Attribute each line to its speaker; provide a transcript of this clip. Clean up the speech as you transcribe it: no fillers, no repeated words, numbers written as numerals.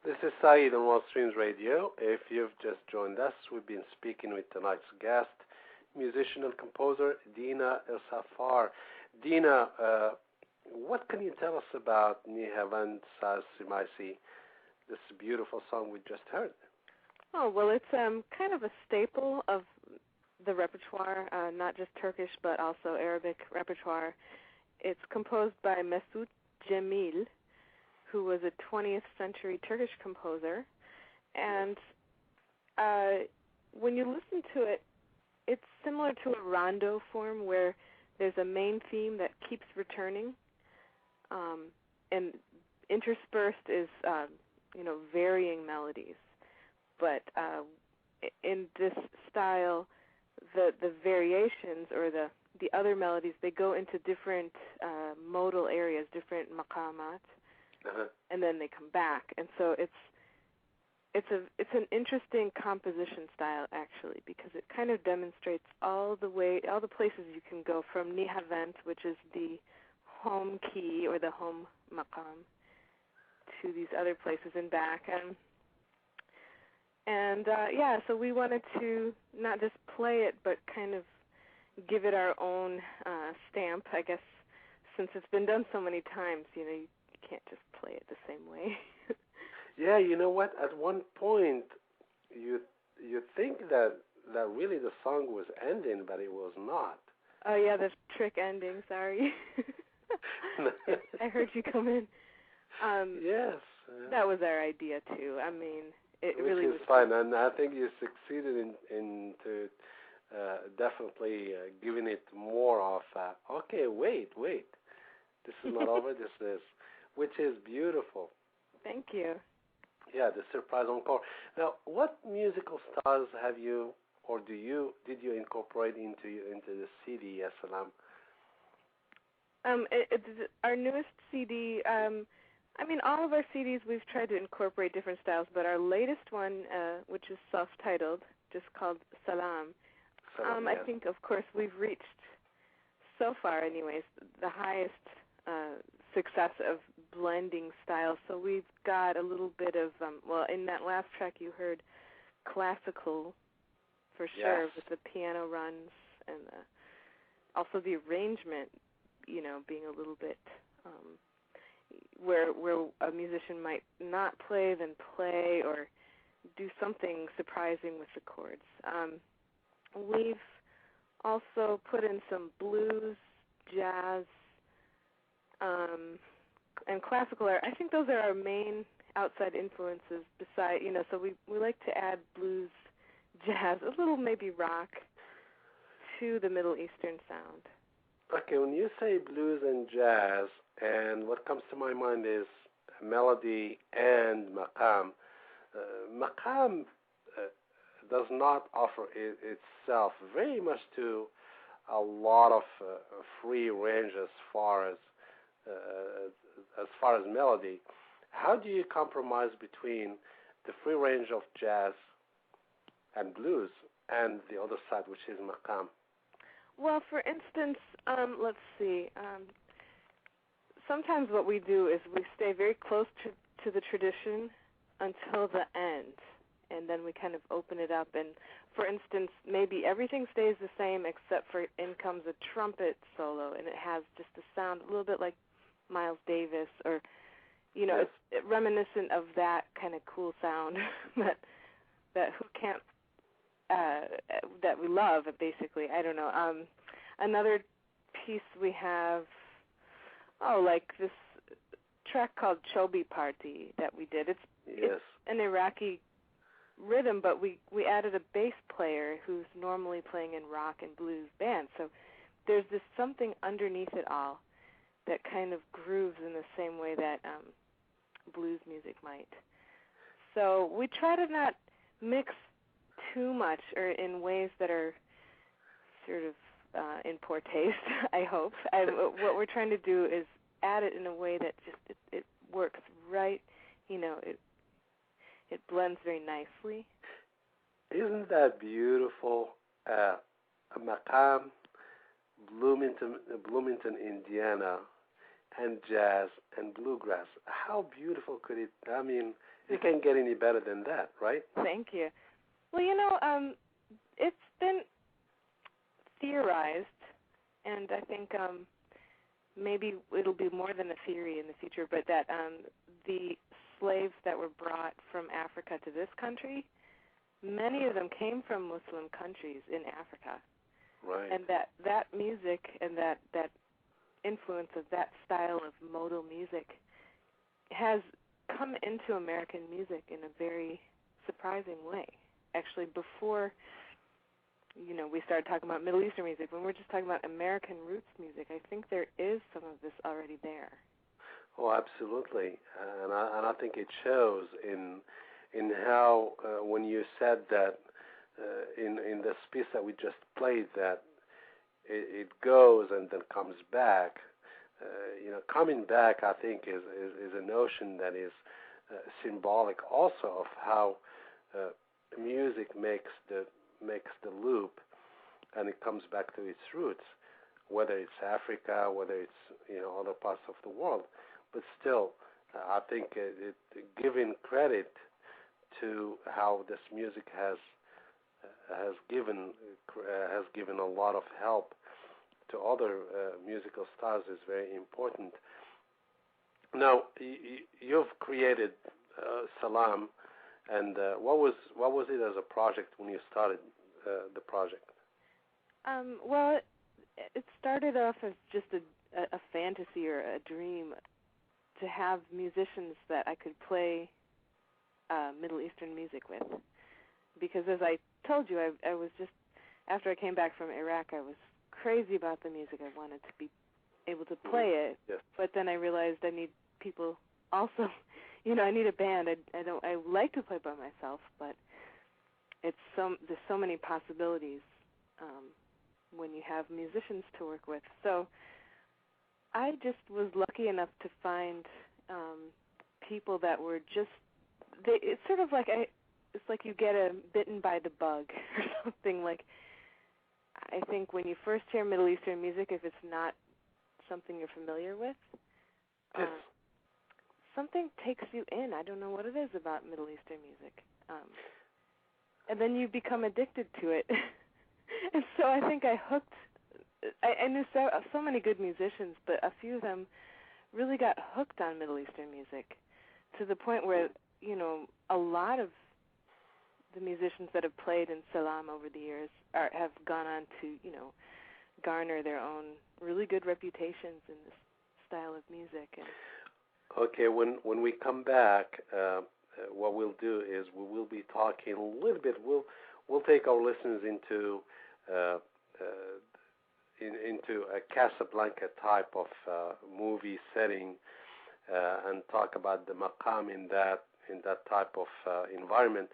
Speaker 1: This is Saeed on WorldStreams Radio. If you've just joined us, we've been speaking with tonight's guest, musician and composer Dena Saffar. Dena, what can you tell us about Ni Havan Saz Simaisi, this beautiful song we just heard?
Speaker 2: Oh, well, it's kind of a staple of the repertoire, not just Turkish but also Arabic repertoire. It's composed by Mesut Cemil, who was a 20th century Turkish composer. And when you listen to it, it's similar to a rondo form where there's a main theme that keeps returning, and interspersed is, varying melodies. But in this style, the variations or the other melodies, they go into different modal areas, different maqamat. And then they come back, and so it's an interesting composition style actually, because it kind of demonstrates all the places you can go from Nihavent, which is the home key or the home maqam, to these other places and back, so we wanted to not just play it, but kind of give it our own stamp, I guess, since it's been done so many times. You can't just play it the same way.
Speaker 1: Yeah, you know what? At one point, you think that really the song was ending, but it was not.
Speaker 2: Oh yeah, the trick ending. Sorry, I heard you come in.
Speaker 1: Yes,
Speaker 2: that was our idea too. I mean, it really was
Speaker 1: fun, and I think you succeeded in definitely giving it more of. Okay, wait, this is not over. This is. Which is beautiful.
Speaker 2: Thank you.
Speaker 1: Yeah, the surprise encore. Now, what musical styles have you, or did you incorporate into the CD, Ya Salam?
Speaker 2: Our newest CD. All of our CDs we've tried to incorporate different styles, but our latest one, which is self-titled, just called Salam.
Speaker 1: Yes.
Speaker 2: I think, of course, we've reached so far, anyways, the highest success of blending styles. So we've got a little bit of, in that last track you heard classical for sure,
Speaker 1: yes,
Speaker 2: with the piano runs and also the arrangement, being a little bit where a musician might not play, then play, or do something surprising with the chords. We've also put in some blues, jazz, and classical art. I think those are our main outside influences. Beside, so we like to add blues, jazz, a little maybe rock to the Middle Eastern sound.
Speaker 1: Okay, when you say blues and jazz, and what comes to my mind is melody and maqam. Maqam does not offer itself very much to a lot of free range as far as melody. How do you compromise between the free range of jazz and blues and the other side, which is maqam?
Speaker 2: Well, for instance, let's see. Sometimes what we do is we stay very close to the tradition until the end, and then we kind of open it up. And, for instance, maybe everything stays the same except for in comes a trumpet solo, and it has just a sound a little bit like Miles Davis, or
Speaker 1: yes,
Speaker 2: it's reminiscent of that kind of cool sound that who can't that we love, basically. I don't know. Another piece we have, like this track called Chobi Party that we did. It's an Iraqi rhythm, but we added a bass player who's normally playing in rock and blues bands. So there's this something underneath it all that kind of grooves in the same way that blues music might. So we try to not mix too much or in ways that are sort of in poor taste, I hope. What we're trying to do is add it in a way that just it works right, it blends very nicely.
Speaker 1: Isn't that beautiful? A maqam, Bloomington, Indiana, and jazz and bluegrass. How beautiful could it? I mean, it can't get any better than that, right?
Speaker 2: Thank you. Well, it's been theorized, and I think maybe it'll be more than a theory in the future, but that the slaves that were brought from Africa to this country, many of them came from Muslim countries in Africa.
Speaker 1: Right.
Speaker 2: And that music and that influence of that style of modal music has come into American music in a very surprising way. Actually, before we started talking about Middle Eastern music, when we're just talking about American roots music, I think there is some of this already there.
Speaker 1: Oh, absolutely, and I think it shows in how when you said that in this piece that we just played that it goes and then comes back. Coming back, I think, is a notion that is symbolic also of how music makes the loop, and it comes back to its roots, whether it's Africa, whether it's other parts of the world. But still, I think it giving credit to how this music has given a lot of help to other musical styles is very important. Now, you've created Salam, and what was it as a project when you started the project?
Speaker 2: Well, it started off as just a fantasy or a dream to have musicians that I could play Middle Eastern music with, because as I told you, I was just, after I came back from Iraq, I was crazy about the music. I wanted to be able to play it,
Speaker 1: yes.
Speaker 2: But then I realized I need people also. I need a band. I like to play by myself, but there's so many possibilities when you have musicians to work with. So I just was lucky enough to find people that were just. It's sort of like it's like you get bitten by the bug or something. Like, I think when you first hear Middle Eastern music, if it's not something you're familiar with,
Speaker 1: yes.
Speaker 2: Something takes you in. I don't know what it is about Middle Eastern music. And then you become addicted to it. And so I think I hooked. I knew so many good musicians, but a few of them really got hooked on Middle Eastern music to the point where, a lot of the musicians that have played in Salam over the years have gone on to, garner their own really good reputations in this style of music. And
Speaker 1: okay, when we come back, what we'll do is we will be talking a little bit. We'll take our listeners into a Casablanca type of movie setting and talk about the maqam in that type of environment.